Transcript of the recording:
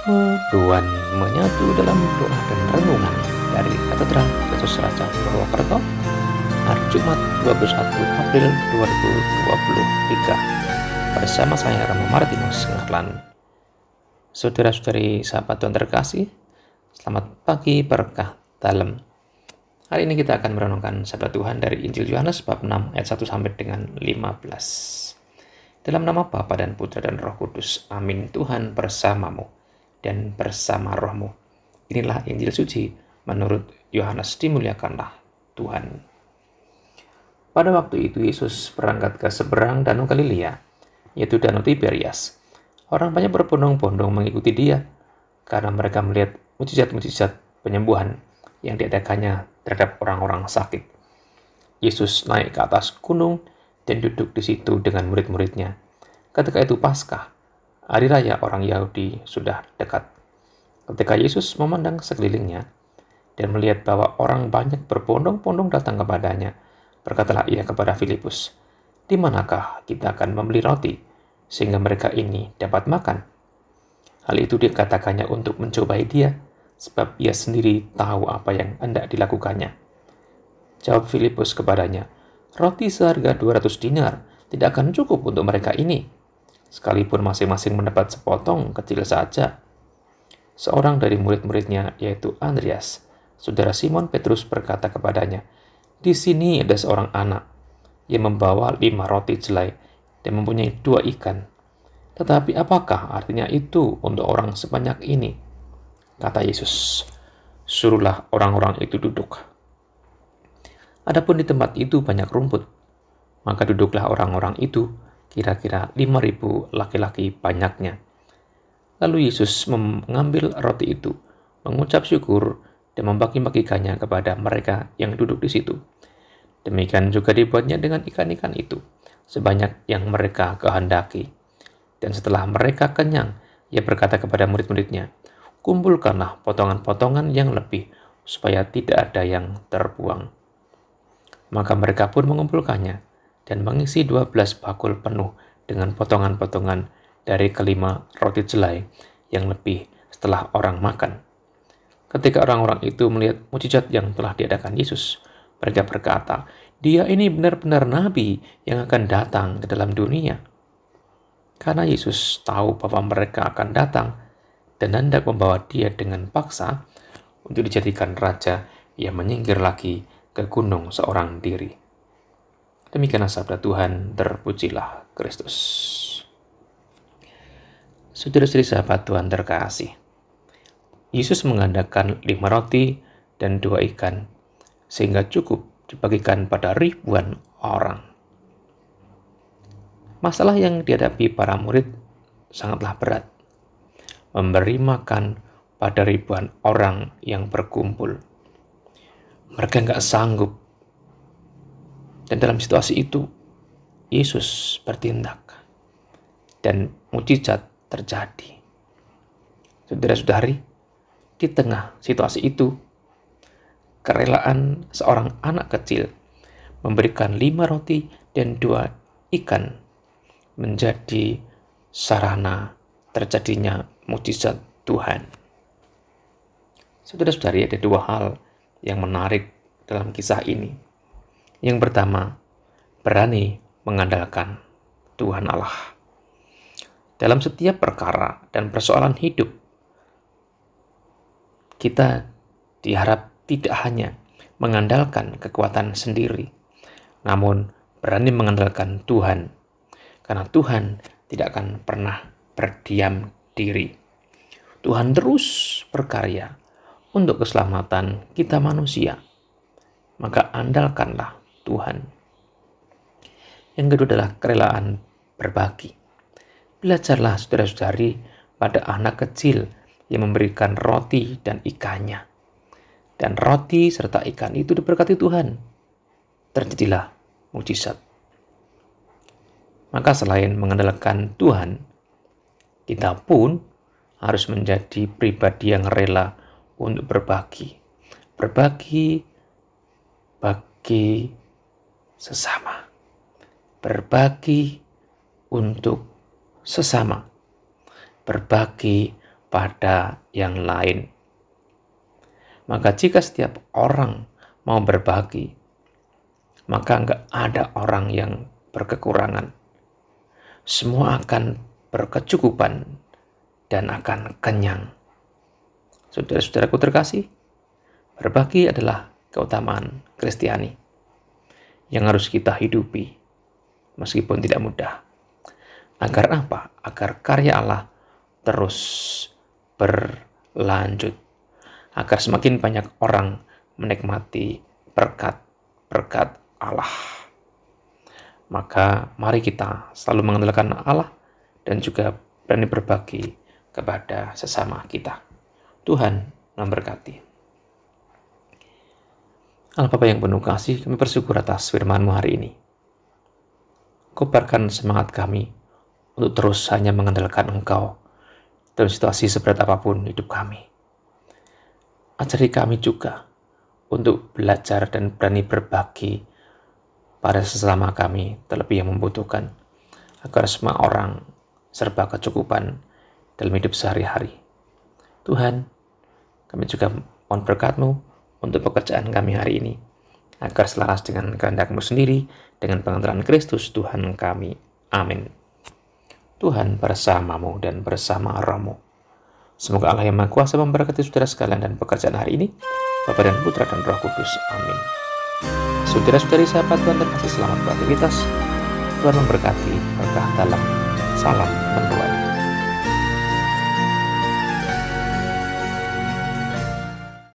Duan menyatu dalam doa dan renungan dari Katedral Yesus Raja Purwokerto, hari Jumat 21 April 2023. Bersama saya Rama Martinus Ngahlan. Saudara-saudari sahabat Tuhan terkasih, selamat pagi berkah dalam. Hari ini kita akan merenungkan sabda Tuhan dari Injil Yohanes bab 6 ayat 1 sampai dengan 15. Dalam nama Bapa dan Putra dan Roh Kudus. Amin. Tuhan bersamamu dan bersama rohmu. Inilah Injil suci menurut Yohanes. Dimuliakanlah Tuhan. Pada waktu itu Yesus berangkat ke seberang Danau Galilea, yaitu Danau Tiberias. Orang banyak berbondong-bondong mengikuti dia karena mereka melihat mujizat-mujizat penyembuhan yang diadakannya terhadap orang-orang sakit. Yesus naik ke atas gunung dan duduk di situ dengan murid-muridnya. Ketika itu Paskah, hari raya orang Yahudi, sudah dekat. Ketika Yesus memandang sekelilingnya dan melihat bahwa orang banyak berbondong-bondong datang kepadanya, berkatalah ia kepada Filipus, "Di manakah kita akan membeli roti sehingga mereka ini dapat makan?" Hal itu dikatakannya untuk mencobai dia, sebab ia sendiri tahu apa yang hendak dilakukannya. Jawab Filipus kepadanya, "Roti seharga 200 dinar tidak akan cukup untuk mereka ini, sekalipun masing-masing mendapat sepotong kecil saja." Seorang dari murid-muridnya, yaitu Andreas, saudara Simon Petrus, berkata kepadanya, "Di sini ada seorang anak yang membawa 5 roti jelai dan mempunyai 2 ikan. Tetapi apakah artinya itu untuk orang sebanyak ini?" Kata Yesus, "Suruhlah orang-orang itu duduk." Adapun di tempat itu banyak rumput, maka duduklah orang-orang itu, kira-kira 5.000 laki-laki banyaknya. Lalu Yesus mengambil roti itu, mengucap syukur, dan membagi-bagikannya kepada mereka yang duduk di situ. Demikian juga dibuatnya dengan ikan-ikan itu, sebanyak yang mereka kehendaki. Dan setelah mereka kenyang, ia berkata kepada murid-muridnya, "Kumpulkanlah potongan-potongan yang lebih, supaya tidak ada yang terbuang." Maka mereka pun mengumpulkannya dan mengisi 12 bakul penuh dengan potongan-potongan dari kelima roti jelai yang lebih setelah orang makan. Ketika orang-orang itu melihat mujizat yang telah diadakan Yesus, mereka berkata, "Dia ini benar-benar nabi yang akan datang ke dalam dunia." Karena Yesus tahu bahwa mereka akan datang dan hendak membawa dia dengan paksa untuk dijadikan raja, ia menyingkir lagi ke gunung seorang diri. Demikianlah sabda Tuhan, terpujilah Kristus. Saudara-saudari sahabat Tuhan terkasih, Yesus mengadakan 5 roti dan 2 ikan, sehingga cukup dibagikan pada ribuan orang. Masalah yang dihadapi para murid sangatlah berat, memberi makan pada ribuan orang yang berkumpul. Mereka nggak sanggup. Dan dalam situasi itu, Yesus bertindak. Dan mujizat terjadi. Saudara-saudari, di tengah situasi itu, kerelaan seorang anak kecil memberikan 5 roti dan 2 ikan menjadi sarana terjadinya mujizat Tuhan. Saudara-saudari, ada 2 hal yang menarik dalam kisah ini. Yang pertama, berani mengandalkan Tuhan Allah. Dalam setiap perkara dan persoalan hidup, kita diharap tidak hanya mengandalkan kekuatan sendiri, namun berani mengandalkan Tuhan, karena Tuhan tidak akan pernah berdiam diri. Tuhan terus berkarya untuk keselamatan kita manusia. Maka andalkanlah Tuhan. Yang kedua adalah kerelaan berbagi. Belajarlah saudara-saudari pada anak kecil yang memberikan roti dan ikannya. Dan roti serta ikan itu diberkati Tuhan. Terjadilah mujizat. Maka selain mengandalkan Tuhan, kita pun harus menjadi pribadi yang rela untuk berbagi. Berbagi bagi sesama. Berbagi untuk sesama. Berbagi pada yang lain. Maka jika setiap orang mau berbagi, maka enggak ada orang yang berkekurangan. Semua akan berkecukupan dan akan kenyang. Saudara-saudaraku terkasih, berbagi adalah keutamaan Kristiani yang harus kita hidupi meskipun tidak mudah. Agar apa? Agar karya Allah terus berlanjut. Agar semakin banyak orang menikmati berkat-berkat Allah. Maka mari kita selalu mengandalkan Allah dan juga berani berbagi kepada sesama kita. Tuhan memberkati. Allah Bapa yang penuh kasih, kami bersyukur atas firman-Mu hari ini. Kobarkan semangat kami untuk terus hanya mengandalkan Engkau dalam situasi seberat apapun hidup kami. Ajari kami juga untuk belajar dan berani berbagi pada sesama kami, terlebih yang membutuhkan, agar semua orang serba kecukupan dalam hidup sehari-hari. Tuhan, kami juga mohon berkat-Mu untuk pekerjaan kami hari ini, agar selaras dengan kehendak-Mu sendiri, dengan pengantaran Kristus Tuhan kami. Amin. Tuhan bersamamu dan bersama roh-Mu. Semoga Allah yang Maha Kuasa memberkati saudara sekalian dan pekerjaan hari ini, Bapa dan Putra dan Roh Kudus. Amin. Saudara-saudari sahabat Tuhan terkasih, selamat beraktivitas. Tuhan memberkati. Berkah dalam. Salam menuai.